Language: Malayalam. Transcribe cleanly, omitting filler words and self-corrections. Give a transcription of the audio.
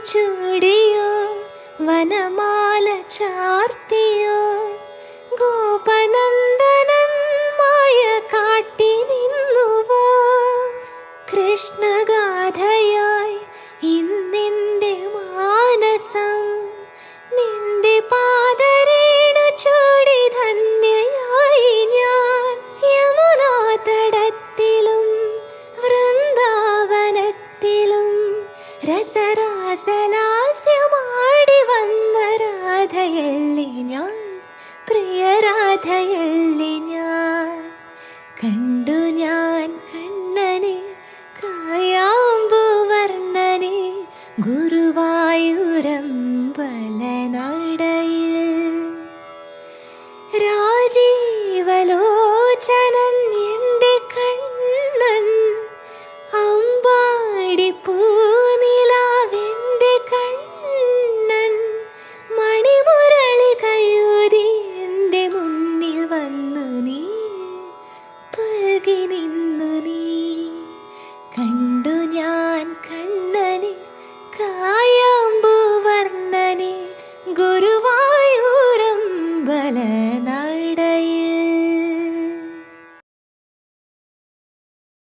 ചൂടിയോ വനമാല ചാർത്തിയോ ഗോപനന്ദനൻ മായ കാട്ടി നിന്നുവോ കൃഷ്ണഗാഥയായി ഇന്നെൻ്റെ മാനസം നിന്റെ പാദരേണു ചൂടി ധന്യയായി ഞാൻ യമുനാ തടത്തിലും വൃന്ദാവനത്തിലും രസരാസലാസ്യമാടി വന്ന രാധയല്ലേ ഞാൻ പ്രിയ രാധയല്ലേ ഞാൻ കണ്ടു ഞാൻ കണ്ണനെ കായാമ്പുവർണ്ണനെ ഗുരുവായൂരമ്പലനടയിൽ രാജീവലോചനൻ എൻ്റെ കണ്ണൻ അമ്പാടി പൂനിലാവെൻ്റെ കണ്ണൻ മണിമുരളി കയ്യൂതി എൻ്റെ മുന്നിൽ വന്നു നീ പൽകി നിന്നു നീ കണ്ടു ഞാൻ കണ്ണനെ കായ